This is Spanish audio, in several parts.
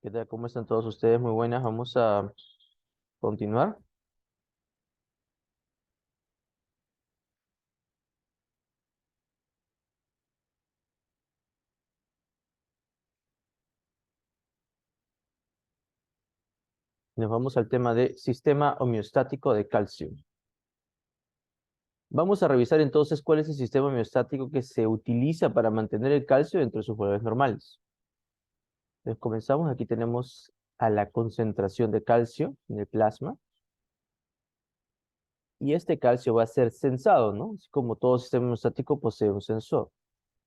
¿Qué tal? ¿Cómo están todos ustedes? Muy buenas. Vamos a continuar. Nos vamos al tema de sistema homeostático de calcio. Vamos a revisar entonces cuál es el sistema homeostático que se utiliza para mantener el calcio dentro de sus valores normales. Entonces comenzamos. Aquí tenemos a la concentración de calcio en el plasma. Y este calcio va a ser sensado, ¿no? Así como todo sistema homeostático posee un sensor.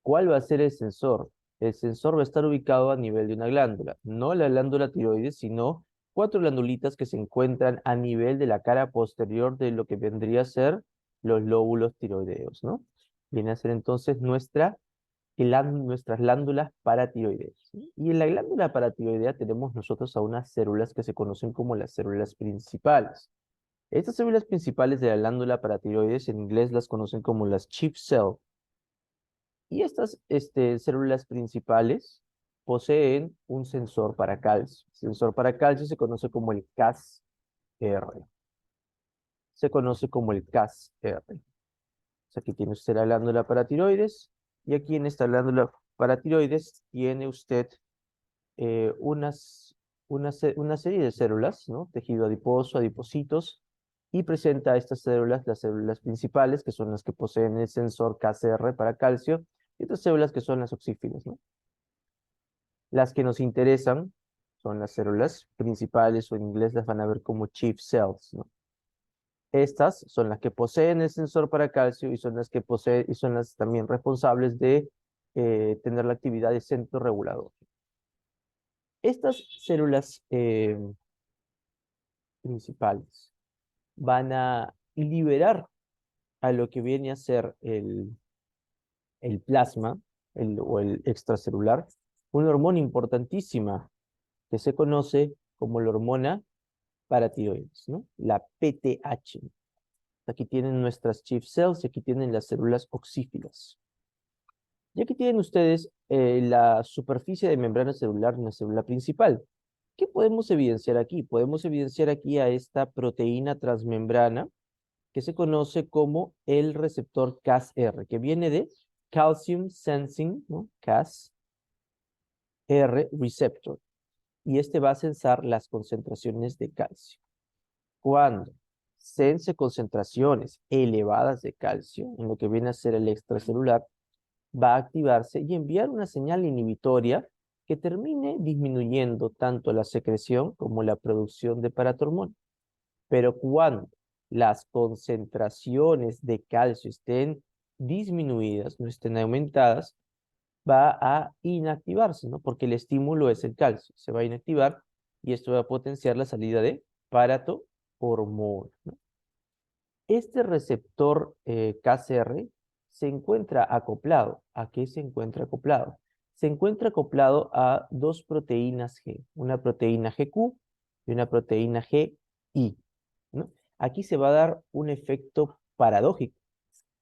¿Cuál va a ser el sensor? El sensor va a estar ubicado a nivel de una glándula, no la glándula tiroides, sino cuatro glandulitas que se encuentran a nivel de la cara posterior de lo que vendría a ser los lóbulos tiroideos, ¿no? Viene a ser entonces nuestras glándulas paratiroideas, ¿sí? Y en la glándula paratiroidea tenemos nosotros a unas células que se conocen como las células principales. Estas células principales de la glándula paratiroides en inglés las conocen como las chief cells. Y estas células principales poseen un sensor para calcio. El sensor para calcio se conoce como el Cas-R. Se conoce como el Cas-R. O sea, aquí tiene usted la glándula paratiroides y aquí en esta glándula paratiroides tiene usted una serie de células, ¿no? Tejido adiposo, adipocitos, y presenta a estas células, las células principales, que son las que poseen el sensor Cas-R para calcio, y otras células que son las oxífilas, ¿no? Las que nos interesan son las células principales, o en inglés las van a ver como chief cells, ¿no? Estas son las que poseen el sensor para calcio y son las que poseen y son las también responsables de tener la actividad de centro regulador. Estas células principales van a liberar a lo que viene a ser el plasma o el extracelular, una hormona importantísima que se conoce como la hormona paratiroides, ¿no? La PTH. Aquí tienen nuestras chief cells y aquí tienen las células oxífilas. Y aquí tienen ustedes la superficie de membrana celular de una célula principal. ¿Qué podemos evidenciar aquí? Podemos evidenciar aquí a esta proteína transmembrana que se conoce como el receptor Cas-R, que viene de Calcium Sensing, ¿no? Cas-R Receptor. Y este va a sensar las concentraciones de calcio. Cuando sense concentraciones elevadas de calcio, en lo que viene a ser el extracelular, va a activarse y enviar una señal inhibitoria que termine disminuyendo tanto la secreción como la producción de paratormona. Pero cuando las concentraciones de calcio estén disminuidas, no estén aumentadas, va a inactivarse, ¿no? Porque el estímulo es el calcio, se va a inactivar y esto va a potenciar la salida de paratormona, ¿no? Este receptor KCR se encuentra acoplado. ¿A qué se encuentra acoplado? Se encuentra acoplado a dos proteínas G, una proteína GQ y una proteína GI, ¿no? Aquí se va a dar un efecto paradójico.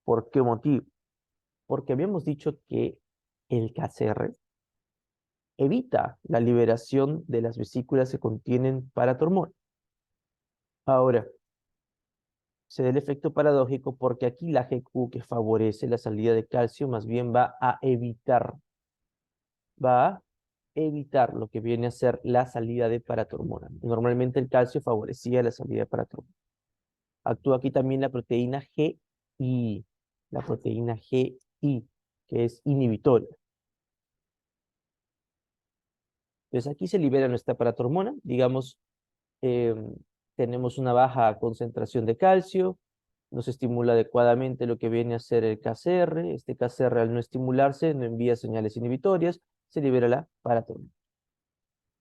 ¿Por qué motivo? Porque habíamos dicho que el KCR evita la liberación de las vesículas que contienen paratormona. Ahora, se da el efecto paradójico porque aquí la GQ que favorece la salida de calcio más bien va a evitar lo que viene a ser la salida de paratormona. Normalmente el calcio favorecía la salida de paratormona. Actúa aquí también la proteína GI, que es inhibitoria. Entonces aquí se libera nuestra paratormona, digamos, eh, tenemos una baja concentración de calcio, no se estimula adecuadamente lo que viene a ser el KCR. Este KCR al no estimularse no envía señales inhibitorias, se libera la paratormona.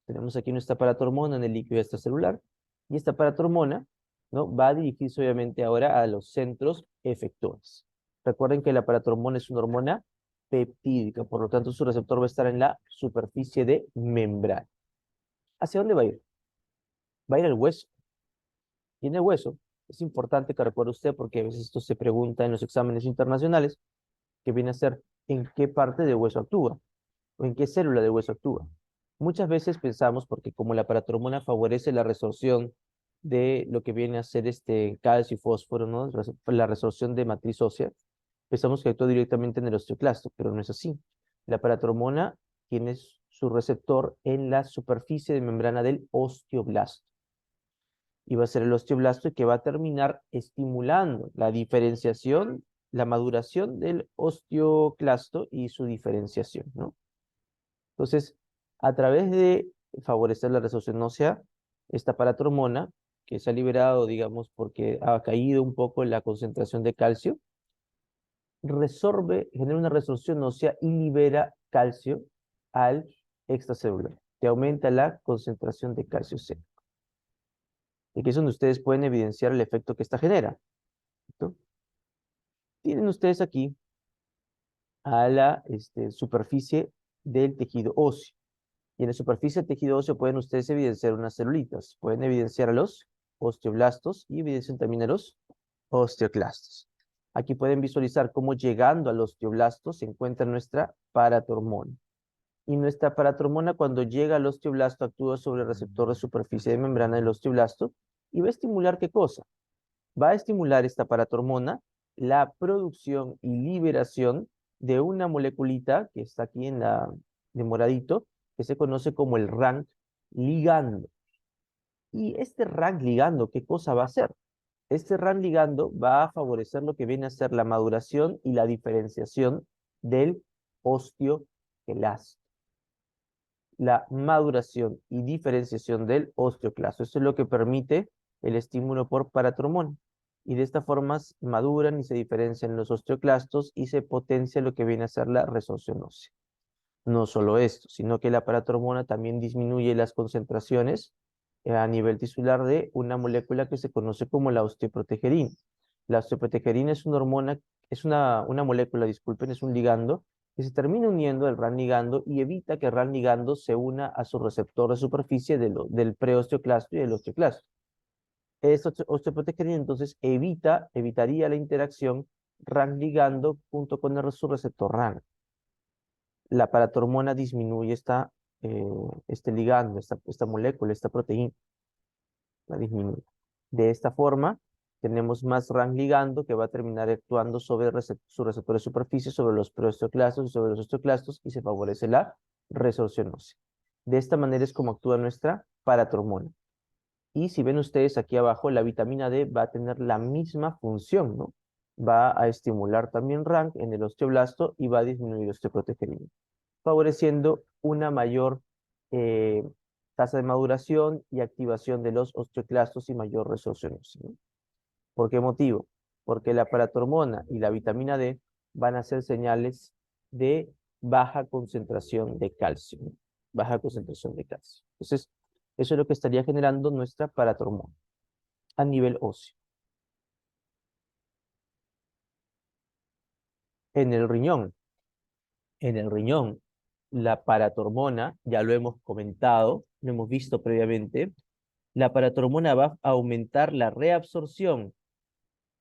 Tenemos aquí nuestra paratormona en el líquido extracelular y esta paratormona, ¿no? Va a dirigirse obviamente ahora a los centros efectores. Recuerden que la paratormona es una hormona peptídica, por lo tanto su receptor va a estar en la superficie de membrana. ¿Hacia dónde va a ir? Va a ir al hueso. Y en el hueso es importante que recuerde usted, porque a veces esto se pregunta en los exámenes internacionales, que viene a ser en qué parte del hueso actúa o en qué célula del hueso actúa. Muchas veces pensamos, porque como la paratormona favorece la resorción de lo que viene a ser este calcio y fósforo, ¿no? La resorción de matriz ósea, pensamos que actúa directamente en el osteoclasto, pero no es así. La paratormona tiene su receptor en la superficie de membrana del osteoblasto. Y va a ser el osteoblasto que va a terminar estimulando la diferenciación, la maduración del osteoclasto y su diferenciación, ¿no? Entonces, a través de favorecer la resorción ósea, esta paratormona, que se ha liberado, digamos, porque ha caído un poco la concentración de calcio, genera una resorción ósea y libera calcio al extracelular, que aumenta la concentración de calcio seco. Y que es donde ustedes pueden evidenciar el efecto que esta genera. ¿Cierto? Tienen ustedes aquí a la superficie del tejido óseo. Y en la superficie del tejido óseo pueden ustedes evidenciar unas celulitas. Pueden evidenciar a los osteoblastos y evidencian también a los osteoclastos. Aquí pueden visualizar cómo llegando al osteoblasto se encuentra nuestra paratormona. Y nuestra paratormona cuando llega al osteoblasto actúa sobre el receptor de superficie de membrana del osteoblasto y va a estimular ¿qué cosa? Va a estimular esta paratormona la producción y liberación de una moleculita que está aquí de moradito, que se conoce como el RANK ligando. Y este RANK ligando, ¿qué cosa va a hacer? Este RANK ligando va a favorecer lo que viene a ser la maduración y la diferenciación del osteoclasto. La maduración y diferenciación del osteoclasto. Eso es lo que permite el estímulo por paratormona. Y de esta forma maduran y se diferencian los osteoclastos y se potencia lo que viene a ser la resorción ósea. No solo esto, sino que la paratormona también disminuye las concentraciones a nivel tisular de una molécula que se conoce como la osteoprotegerina. La osteoprotegerina es una hormona, es una molécula, disculpen, es un ligando que se termina uniendo al RAN ligando y evita que el RAN ligando se una a su receptor de superficie del preosteoclasto y del osteoclasto. Esta osteoprotegerina entonces evitaría la interacción RAN ligando junto con su receptor RAN. La paratormona disminuye este ligando, esta molécula, esta proteína, la disminuye. De esta forma, tenemos más RAN ligando que va a terminar actuando sobre su receptor de superficie, sobre los preosteoclastos y sobre los osteoclastos y se favorece la resorción ósea. De esta manera es como actúa nuestra paratormona. Y si ven ustedes aquí abajo, la vitamina D va a tener la misma función, ¿no? Va a estimular también RANK en el osteoblasto y va a disminuir osteoprotegerina, favoreciendo una mayor eh, tasa de maduración y activación de los osteoclastos y mayor resorción ósea, ¿no? ¿Por qué motivo? Porque la paratormona y la vitamina D van a ser señales de baja concentración de calcio, ¿no? Baja concentración de calcio. Entonces, eso es lo que estaría generando nuestra paratormona a nivel óseo. En el riñón, en el riñón, la paratormona, ya lo hemos comentado, lo hemos visto previamente, la paratormona va a aumentar la reabsorción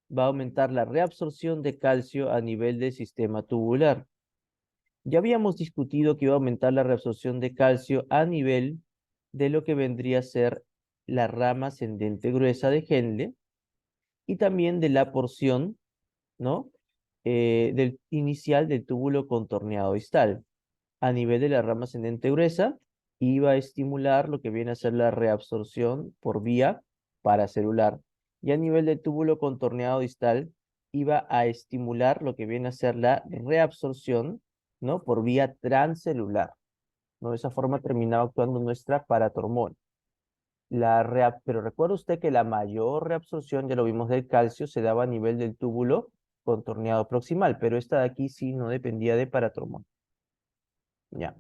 de calcio a nivel del sistema tubular. Ya habíamos discutido que iba a aumentar la reabsorción de calcio a nivel de lo que vendría a ser la rama ascendente gruesa de Henle y también de la porción, ¿no? Del inicial del túbulo contorneado distal. A nivel de la rama ascendente gruesa, iba a estimular lo que viene a ser la reabsorción por vía paracelular. Y a nivel del túbulo contorneado distal, iba a estimular lo que viene a ser la reabsorción, ¿no? Por vía transcelular, ¿no? De esa forma terminaba actuando nuestra paratormona. Pero recuerda usted que la mayor reabsorción, ya lo vimos del calcio, se daba a nivel del túbulo contorneado proximal, pero esta de aquí sí no dependía de paratormona. Ya.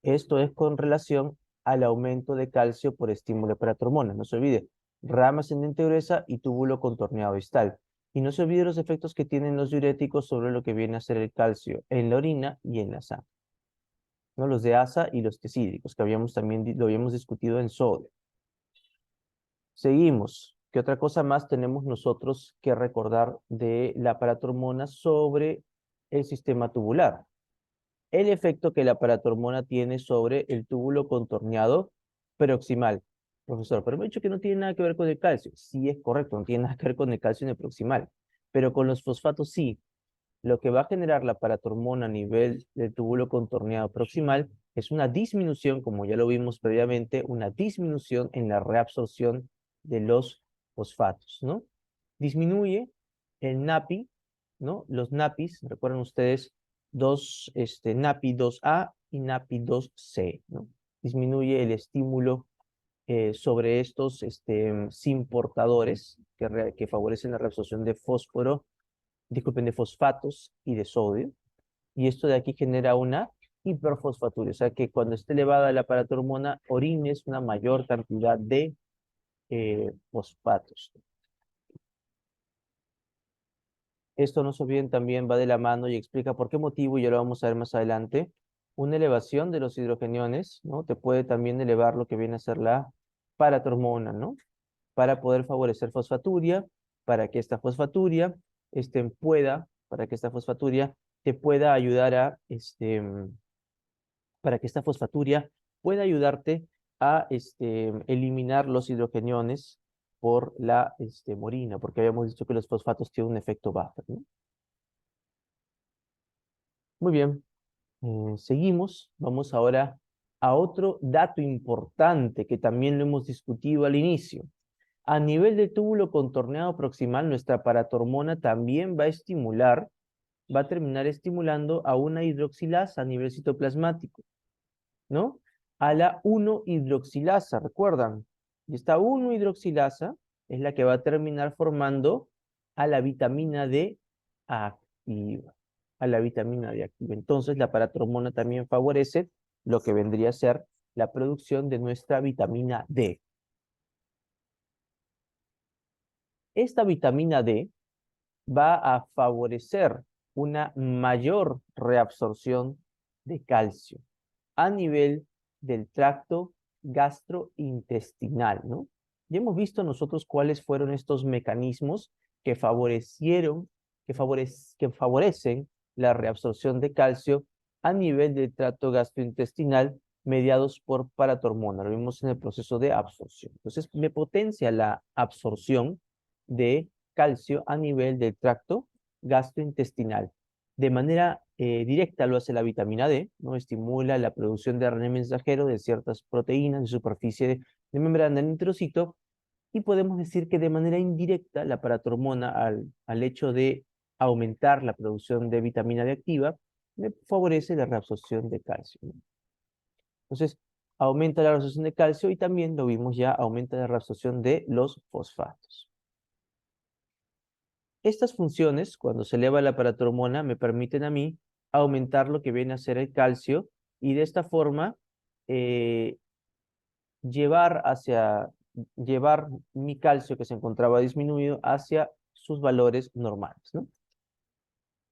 Esto es con relación al aumento de calcio por estímulo de paratormona. No se olvide, rama ascendente gruesa y túbulo contorneado distal. Y no se olvide los efectos que tienen los diuréticos sobre lo que viene a ser el calcio en la orina y en la sangre, ¿no? Los de asa y los tesídicos, que lo habíamos discutido en sodio. Seguimos. ¿Qué otra cosa más tenemos nosotros que recordar de la paratormona sobre el sistema tubular? el efecto que la paratormona tiene sobre el túbulo contorneado proximal. Profesor, pero me ha dicho que no tiene nada que ver con el calcio. Sí, es correcto, no tiene nada que ver con el calcio en el proximal, pero con los fosfatos sí. Lo que va a generar la paratormona a nivel del túbulo contorneado proximal es una disminución, como ya lo vimos previamente, una disminución en la reabsorción de los fosfatos, ¿no? Disminuye el NAPI, ¿no? Los NAPIs, recuerden ustedes, NAPI 2A y NAPI 2C, ¿no? Disminuye el estímulo sobre estos simportadores que favorecen la reabsorción de fósforo, disculpen, de fosfatos y de sodio. Y esto de aquí genera una hiperfosfaturia, o sea que cuando esté elevada la paratormona, orines una mayor cantidad de fosfatos. Esto no se olviden también va de la mano y explica por qué motivo, y ya lo vamos a ver más adelante, una elevación de los hidrogeniones, ¿no? Te puede también elevar lo que viene a ser la paratormona, ¿no? Para poder favorecer fosfaturia, para que esta fosfaturia para que esta fosfaturia te pueda ayudar para que esta fosfaturia pueda ayudarte a eliminar los hidrogeniones por la morina, porque habíamos dicho que los fosfatos tienen un efecto buffer, ¿no? Muy bien, seguimos. Vamos ahora a otro dato importante que también lo hemos discutido al inicio. A nivel del túbulo contorneado proximal, nuestra paratormona también va a estimular, va a terminar estimulando a una hidroxilasa a nivel citoplasmático, ¿no? A la 1-hidroxilasa, ¿recuerdan? Y esta 1-hidroxilasa es la que va a terminar formando a la vitamina D activa. A la vitamina D activa. Entonces, la paratormona también favorece lo que vendría a ser la producción de nuestra vitamina D. Esta vitamina D va a favorecer una mayor reabsorción de calcio a nivel del tracto gastrointestinal, ¿no? Ya hemos visto nosotros cuáles fueron estos mecanismos que que favorecen la reabsorción de calcio a nivel del tracto gastrointestinal mediados por paratormona. Lo vimos en el proceso de absorción. Entonces, me potencia la absorción de calcio a nivel del tracto gastrointestinal. De manera directa lo hace la vitamina D, ¿no? Estimula la producción de ARN mensajero de ciertas proteínas de superficie de membrana del enterocito, y podemos decir que de manera indirecta la paratormona al hecho de aumentar la producción de vitamina D activa, me favorece la reabsorción de calcio, ¿no? Entonces, aumenta la reabsorción de calcio y también lo vimos ya, aumenta la reabsorción de los fosfatos. Estas funciones, cuando se eleva la paratormona, me permiten a mí aumentar lo que viene a ser el calcio y de esta forma eh, llevar llevar mi calcio que se encontraba disminuido hacia sus valores normales, ¿no?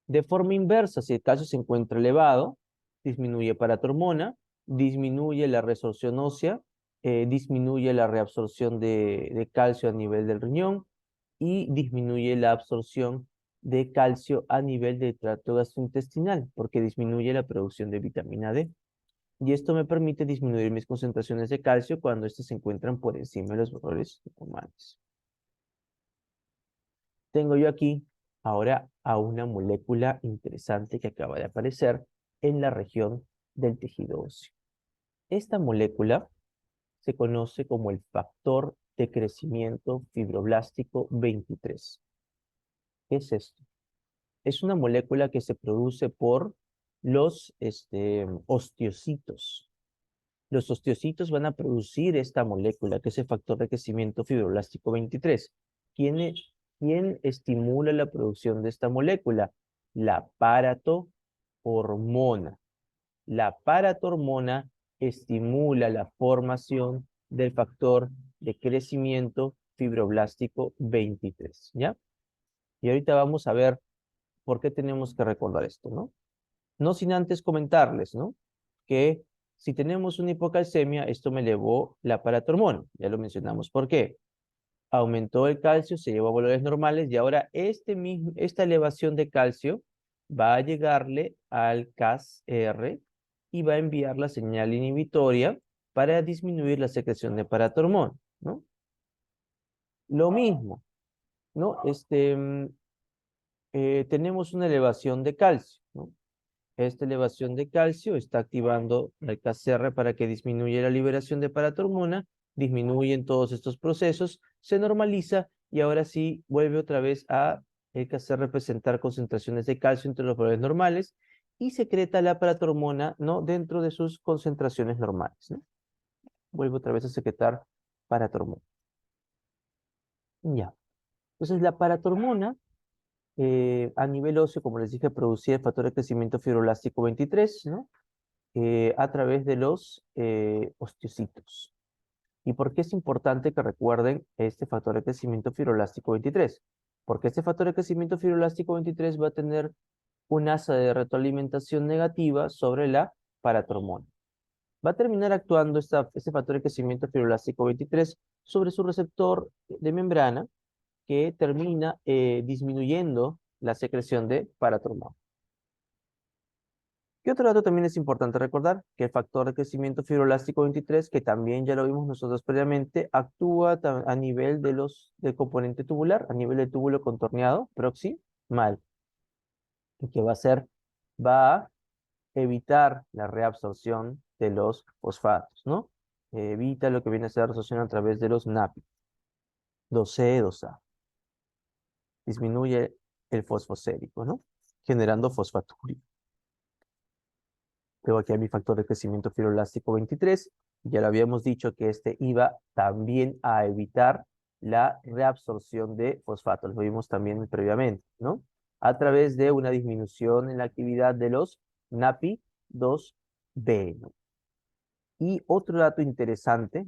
De forma inversa, si el calcio se encuentra elevado, disminuye paratormona, disminuye la resorción ósea, disminuye la reabsorción de calcio a nivel del riñón y disminuye la absorción de calcio a nivel del tracto gastrointestinal, porque disminuye la producción de vitamina D. Y esto me permite disminuir mis concentraciones de calcio cuando éstas se encuentran por encima de los valores normales. Tengo yo aquí ahora a una molécula interesante que acaba de aparecer en la región del tejido óseo. Esta molécula se conoce como el factor de crecimiento fibroblástico 23. ¿Qué es esto? Es una molécula que se produce por los osteocitos. Los osteocitos van a producir esta molécula, que es el factor de crecimiento fibroblástico 23. ¿Quién estimula la producción de esta molécula? La paratormona. La paratormona estimula la formación del factor de crecimiento fibroblástico 23, ¿ya? Y ahorita vamos a ver por qué tenemos que recordar esto, ¿no? No sin antes comentarles, ¿no? Que si tenemos una hipocalcemia, esto me elevó la paratormona. Ya lo mencionamos. ¿Por qué? Aumentó el calcio, se llevó a valores normales y ahora esta elevación de calcio va a llegarle al Cas-R y va a enviar la señal inhibitoria para disminuir la secreción de paratormona, ¿no? Lo mismo, ¿no? Tenemos una elevación de calcio, ¿no? Esta elevación de calcio está activando el Cas-R para que disminuya la liberación de paratormona, disminuyen todos estos procesos, se normaliza y ahora sí vuelve otra vez a el Cas-R presentar concentraciones de calcio entre los valores normales y secreta la paratormona, ¿no? Dentro de sus concentraciones normales, ¿no? Vuelve otra vez a secretar paratormona. Ya. Entonces la paratormona a nivel óseo, como les dije, producía el factor de crecimiento fibroelástico 23, ¿no? A través de los osteocitos. ¿Y por qué es importante que recuerden este factor de crecimiento fibroelástico 23? Porque este factor de crecimiento fibroelástico 23 va a tener un asa de retroalimentación negativa sobre la paratormona. Va a terminar actuando este factor de crecimiento fibroelástico 23 sobre su receptor de membrana que termina disminuyendo la secreción de paratormona. ¿Qué otro dato también es importante recordar? Que el factor de crecimiento fibroelástico 23, que también ya lo vimos nosotros previamente, actúa a nivel del componente tubular, a nivel del túbulo contorneado proximal. ¿Y qué va a hacer? Va a evitar la reabsorción de los fosfatos, ¿no? Evita lo que viene a ser la reabsorción a través de los NAPI, 2C, 2A. Disminuye el fosfosérico, ¿no? Generando fosfaturia. Tengo aquí a mi factor de crecimiento fibroelástico 23. Ya lo habíamos dicho que este iba también a evitar la reabsorción de fosfatos. Lo vimos también previamente, ¿no? A través de una disminución en la actividad de los NAPI2B, ¿no? Y otro dato interesante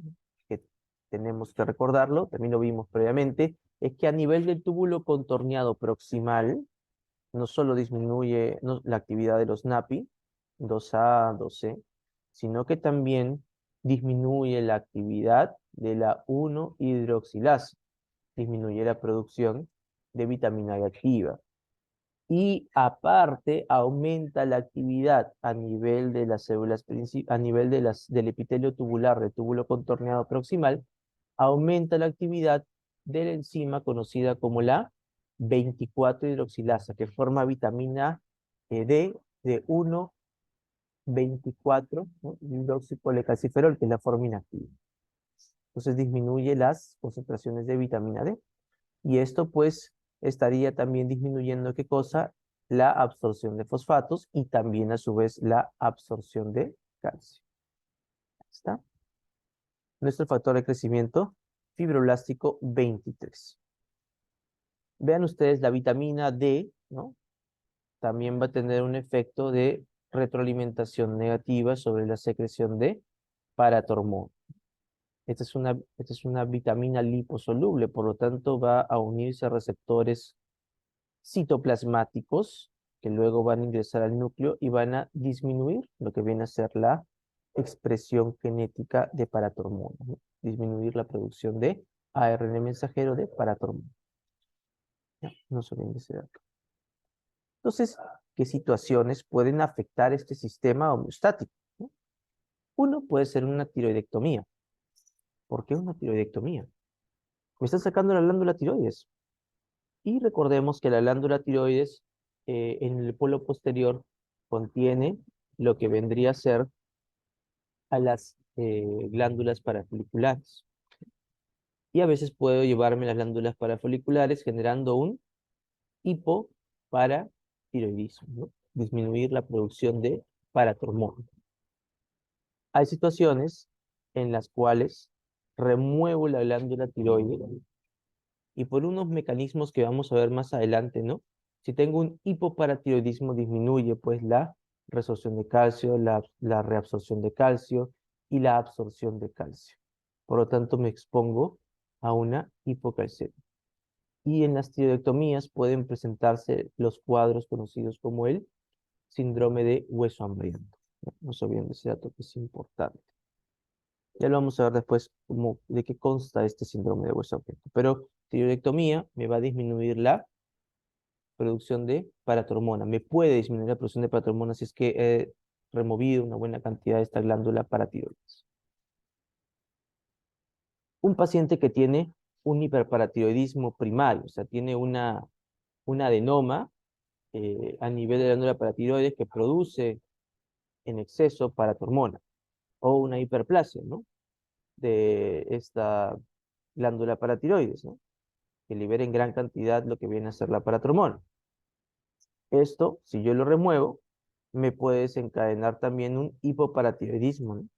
que tenemos que recordarlo, también lo vimos previamente, es que a nivel del túbulo contorneado proximal, no solo disminuye la actividad de los NAPI, 2A, 2C, sino que también disminuye la actividad de la 1-hidroxilasa, disminuye la producción de vitamina D activa. Y aparte aumenta la actividad a nivel de las células, a nivel del epitelio tubular, del túbulo contorneado proximal, aumenta la actividad de la enzima conocida como la 24-hidroxilasa, que forma vitamina D de 1,24, ¿no? Hidroxicolecalciferol, que es la forma inactiva. Entonces disminuye las concentraciones de vitamina D. Y esto pues estaría también disminuyendo, ¿qué cosa? La absorción de fosfatos y también a su vez la absorción de calcio. Ahí está. Nuestro factor de crecimiento fibroblástico 23. Vean ustedes la vitamina D, ¿no? También va a tener un efecto de retroalimentación negativa sobre la secreción de paratormona. Esta es una vitamina liposoluble, por lo tanto va a unirse a receptores citoplasmáticos que luego van a ingresar al núcleo y van a disminuir lo que viene a ser la expresión genética de paratormona, ¿no? Disminuir la producción de ARN mensajero de paratormona. Ya, no se olviden de ese dato. Entonces, ¿qué situaciones pueden afectar este sistema homeostático, ¿no? Uno puede ser una tiroidectomía. ¿Por qué una tiroidectomía? Me están sacando la glándula tiroides. Y recordemos que la glándula tiroides en el polo posterior contiene lo que vendría a ser a las glándulas parafoliculares. Y a veces puedo llevarme las glándulas parafoliculares generando un hipoparatiroidismo, ¿no? Disminuir la producción de paratormona. Hay situaciones en las cuales remuevo la glándula tiroides y por unos mecanismos que vamos a ver más adelante, ¿no? Si tengo un hipoparatiroidismo, disminuye pues la resorción de calcio, la reabsorción de calcio y la absorción de calcio. Por lo tanto, me expongo a una hipocalcemia. Y en las tiroidectomías pueden presentarse los cuadros conocidos como el síndrome de hueso hambriento. No se olviden de ese dato que es importante. Ya lo vamos a ver después de qué consta este síndrome de hueso hambriento. Pero tiroidectomía me va a disminuir la producción de paratormona. Me puede disminuir la producción de paratormona si es que he removido una buena cantidad de esta glándula paratiroides. Un paciente que tiene un hiperparatiroidismo primario, o sea, tiene un adenoma a nivel de la glándula paratiroides que produce en exceso paratormona, o una hiperplasia, ¿no? De esta glándula paratiroides, ¿no? Que libera en gran cantidad lo que viene a ser la paratormona. Esto, si yo lo remuevo, me puede desencadenar también un hipoparatiroidismo, ¿no?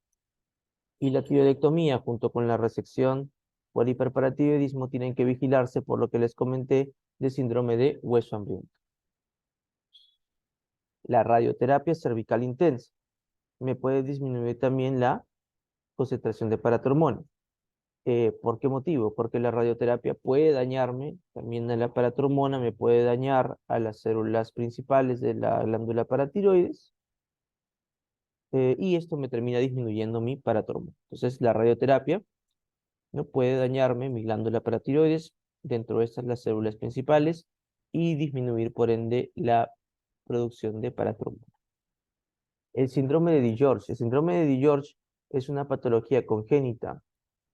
Y la tiroidectomía junto con la resección por hiperparatiroidismo tienen que vigilarse por lo que les comenté de síndrome de hueso hambriento. La radioterapia cervical intensa me puede disminuir también la concentración de paratormona. ¿Por qué motivo? Porque la radioterapia puede dañarme también a la paratormona, me puede dañar a las células principales de la glándula paratiroides, y esto me termina disminuyendo mi paratormona. Entonces, la radioterapia no puede dañarme mi glándula paratiroides, dentro de estas las células principales, y disminuir por ende la producción de paratormona. El síndrome de DiGeorge. El síndrome de DiGeorge es una patología congénita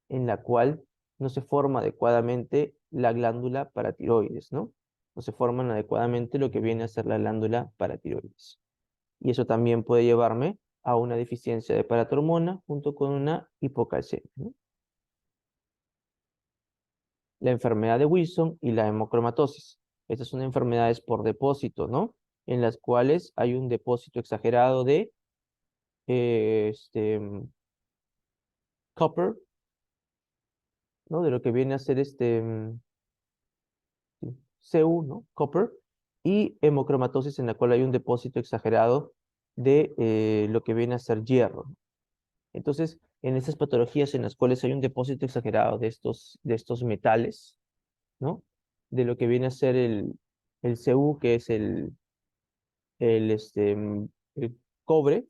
en la cual no se forma adecuadamente la glándula paratiroides, ¿no? No se forman adecuadamente lo que viene a ser la glándula paratiroides. Y eso también puede llevarme a una deficiencia de paratormona junto con una hipocalcemia, ¿no? La enfermedad de Wilson y la hemocromatosis. Estas son enfermedades por depósito, ¿no? En las cuales hay un depósito exagerado de copper, ¿no? De lo que viene a ser Cu, ¿no? Copper, y hemocromatosis en la cual hay un depósito exagerado de lo que viene a ser hierro. Entonces, en estas patologías en las cuales hay un depósito exagerado de estos metales, ¿no? De lo que viene a ser el Cu, que es el cobre,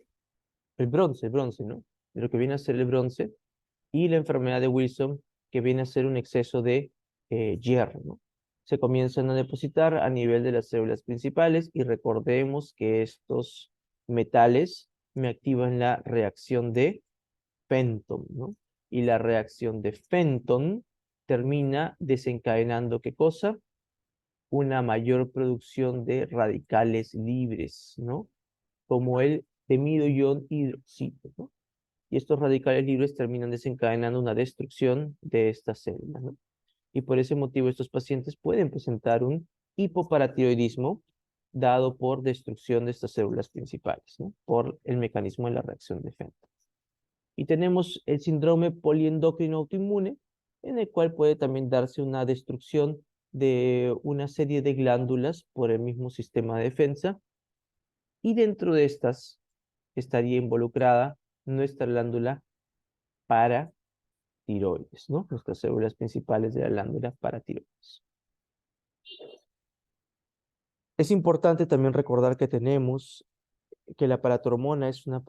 el bronce, ¿no? De lo que viene a ser el bronce, y la enfermedad de Wilson, que viene a ser un exceso de hierro, ¿no? Se comienzan a depositar a nivel de las células principales y recordemos que estos metales me activan la reacción de Fenton, ¿no? Y la reacción de Fenton termina desencadenando, ¿qué cosa? Una mayor producción de radicales libres, ¿no? Como el temido ion hidroxilo, ¿no? Y estos radicales libres terminan desencadenando una destrucción de estas células, ¿no? Y por ese motivo estos pacientes pueden presentar un hipoparatiroidismo dado por destrucción de estas células principales, ¿no? Por el mecanismo de la reacción de Fenton. Y tenemos el síndrome poliendocrino autoinmune, en el cual puede también darse una destrucción de una serie de glándulas por el mismo sistema de defensa, y dentro de estas estaría involucrada nuestra glándula paratiroides, ¿no? Nuestras células principales de la glándula paratiroides. Es importante también recordar que la paratormona es una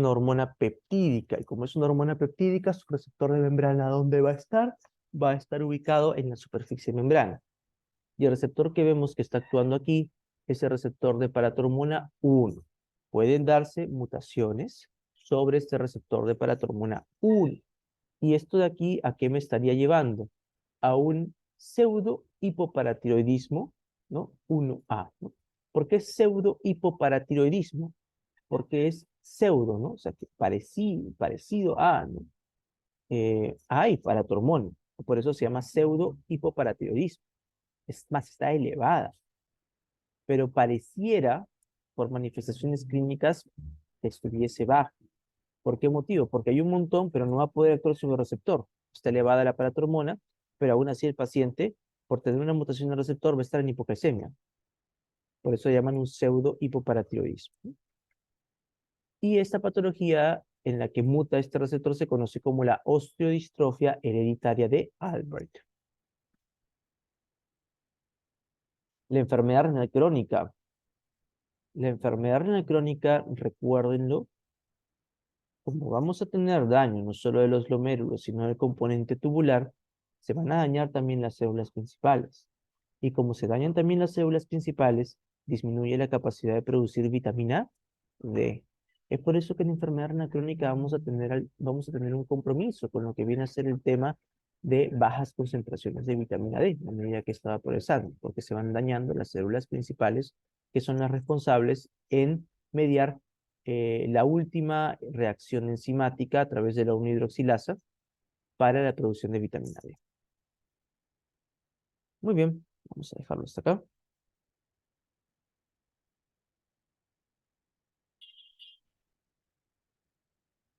hormona peptídica, y como es una hormona peptídica, su receptor de membrana, ¿dónde va a estar? Va a estar ubicado en la superficie de membrana. Y el receptor que vemos que está actuando aquí es el receptor de paratormona 1. Pueden darse mutaciones sobre este receptor de paratormona 1. Y esto de aquí, ¿a qué me estaría llevando? A un pseudo hipoparatiroidismo, ¿no? 1A, ¿no? ¿Por qué pseudo hipoparatiroidismo? Porque es pseudo, ¿no? O sea, que parecido a, ¿no? Hay paratormona. Por eso se llama pseudo hipoparatiroidismo. Es más, está elevada, pero pareciera, por manifestaciones clínicas, que estuviese baja. ¿Por qué motivo? Porque hay un montón, pero no va a poder actuar sobre el receptor. Está elevada la paratormona, pero aún así el paciente, por tener una mutación en el receptor, va a estar en hipoglucemia. Por eso llaman un pseudo hipoparatiroidismo. Y esta patología en la que muta este receptor se conoce como la osteodistrofia hereditaria de Albert. La enfermedad renal crónica. La enfermedad renal crónica, recuérdenlo, como vamos a tener daño no solo de los glomérulos, sino del componente tubular, se van a dañar también las células principales. Y como se dañan también las células principales, disminuye la capacidad de producir vitamina D. Es por eso que en enfermedad renal crónica vamos a tener un compromiso con lo que viene a ser el tema de bajas concentraciones de vitamina D a medida que está progresando, porque se van dañando las células principales que son las responsables en mediar la última reacción enzimática a través de la 1-hidroxilasa para la producción de vitamina D. Muy bien, vamos a dejarlo hasta acá.